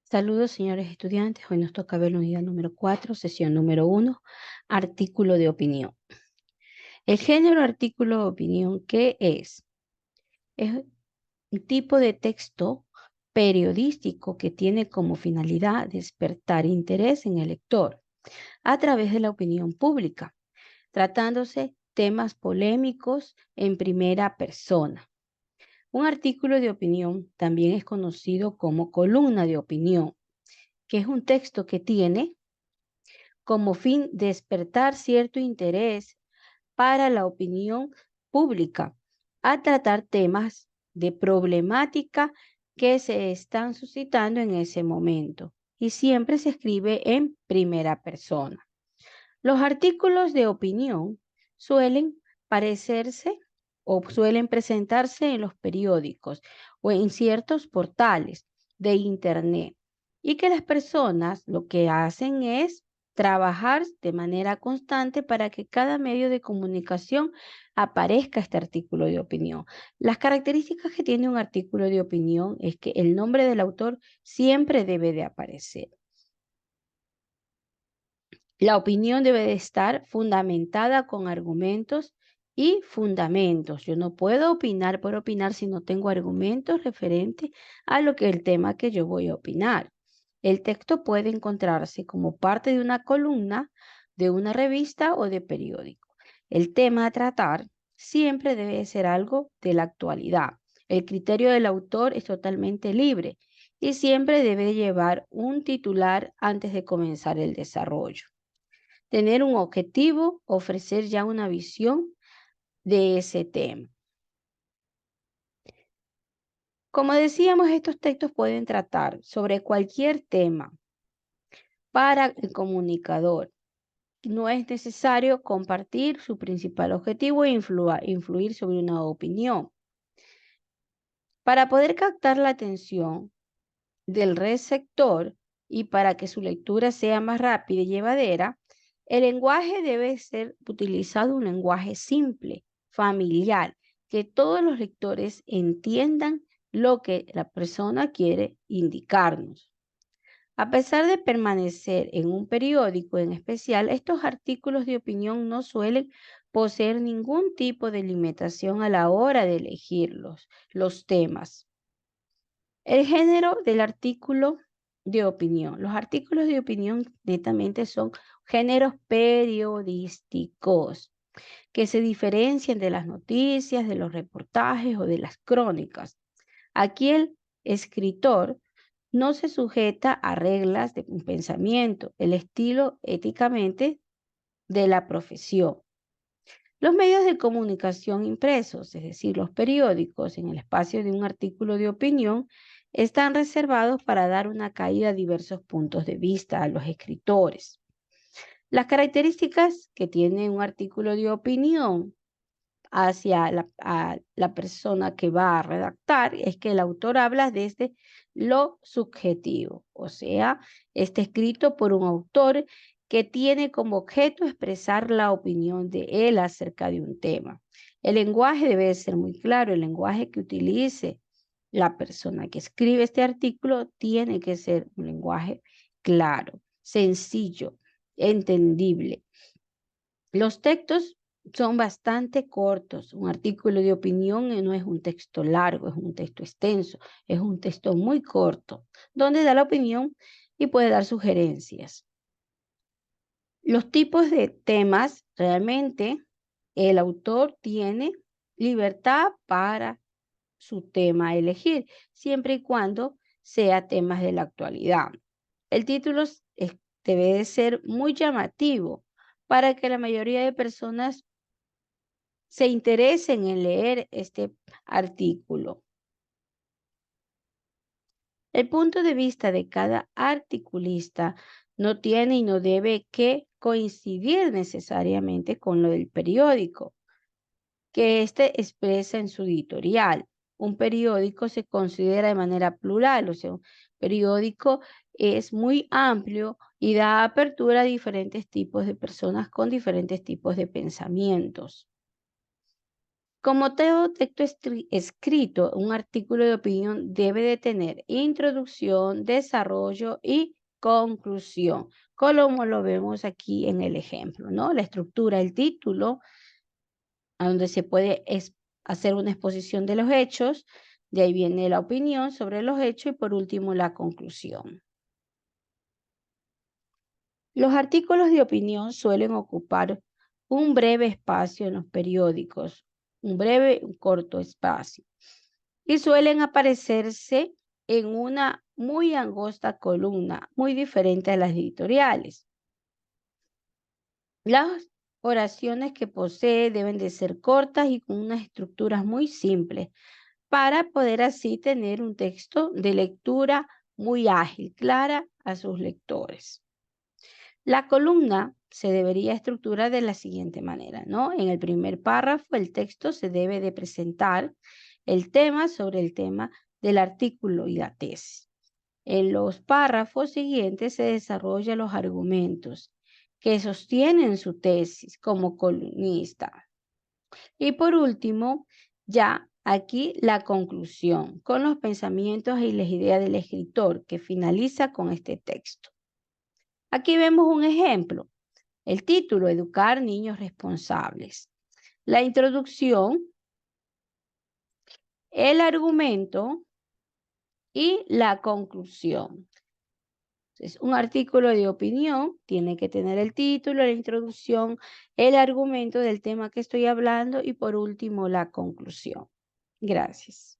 Saludos, señores estudiantes. Hoy nos toca ver la unidad número 4, sesión número 1, artículo de opinión. El género artículo de opinión, ¿qué es? Es un tipo de texto periodístico que tiene como finalidad despertar interés en el lector a través de la opinión pública, tratándose temas polémicos en primera persona. Un artículo de opinión también es conocido como columna de opinión, que es un texto que tiene como fin despertar cierto interés para la opinión pública a tratar temas de problemática que se están suscitando en ese momento y siempre se escribe en primera persona. Los artículos de opinión suelen parecerse o suelen presentarse en los periódicos o en ciertos portales de internet y que las personas lo que hacen es trabajar de manera constante para que cada medio de comunicación aparezca este artículo de opinión. Las características que tiene un artículo de opinión es que el nombre del autor siempre debe de aparecer. La opinión debe de estar fundamentada con argumentos y fundamentos. Yo no puedo opinar por opinar si no tengo argumentos referentes a lo que el tema que yo voy a opinar. El texto puede encontrarse como parte de una columna, de una revista o de periódico. El tema a tratar siempre debe ser algo de la actualidad. El criterio del autor es totalmente libre y siempre debe llevar un titular antes de comenzar el desarrollo. Tener un objetivo, ofrecer ya una visión de ese tema. Como decíamos, estos textos pueden tratar sobre cualquier tema para el comunicador. No es necesario compartir su principal objetivo e influir sobre una opinión. Para poder captar la atención del receptor y para que su lectura sea más rápida y llevadera, el lenguaje debe ser utilizado un lenguaje simple, familiar, que todos los lectores entiendan lo que la persona quiere indicarnos. A pesar de permanecer en un periódico en especial, estos artículos de opinión no suelen poseer ningún tipo de limitación a la hora de elegir los temas. El género del artículo de opinión. Los artículos de opinión netamente son géneros periodísticos que se diferencian de las noticias, de los reportajes o de las crónicas. Aquí el escritor no se sujeta a reglas de un pensamiento, el estilo éticamente de la profesión. Los medios de comunicación impresos, es decir, los periódicos, en el espacio de un artículo de opinión, están reservados para dar una caída a diversos puntos de vista a los escritores. Las características que tiene un artículo de opinión hacia a la persona que va a redactar es que el autor habla desde lo subjetivo, o sea, está escrito por un autor que tiene como objeto expresar la opinión de él acerca de un tema. El lenguaje debe ser muy claro, el lenguaje que utilice la persona que escribe este artículo tiene que ser un lenguaje claro, sencillo, entendible. Los textos son bastante cortos. Un artículo de opinión no es un texto largo, es un texto extenso, es un texto muy corto, donde da la opinión y puede dar sugerencias. Los tipos de temas, realmente el autor tiene libertad para su tema a elegir, siempre y cuando sea temas de la actualidad. El título debe de ser muy llamativo para que la mayoría de personas se interesen en leer este artículo. El punto de vista de cada articulista no tiene y no debe que coincidir necesariamente con lo del periódico que éste expresa en su editorial. Un periódico se considera de manera plural, o sea, un periódico es muy amplio y da apertura a diferentes tipos de personas con diferentes tipos de pensamientos. Como todo texto escrito, un artículo de opinión debe de tener introducción, desarrollo y conclusión, como lo vemos aquí en el ejemplo, ¿no? La estructura, el título, a donde se puede hacer una exposición de los hechos, de ahí viene la opinión sobre los hechos y por último la conclusión. Los artículos de opinión suelen ocupar un breve espacio en los periódicos, un corto espacio, y suelen aparecerse en una muy angosta columna, muy diferente a las editoriales. Las oraciones que posee deben de ser cortas y con unas estructuras muy simples para poder así tener un texto de lectura muy ágil, clara a sus lectores. La columna se debería estructurar de la siguiente manera, ¿no? En el primer párrafo, el texto se debe de presentar el tema sobre el tema del artículo y la tesis. En los párrafos siguientes se desarrollan los argumentos que sostienen su tesis como columnista. Y por último, ya aquí la conclusión, con los pensamientos y las ideas del escritor que finaliza con este texto. Aquí vemos un ejemplo. El título, Educar niños responsables. La introducción, el argumento y la conclusión. Entonces, un artículo de opinión tiene que tener el título, la introducción, el argumento del tema que estoy hablando y por último la conclusión. Gracias.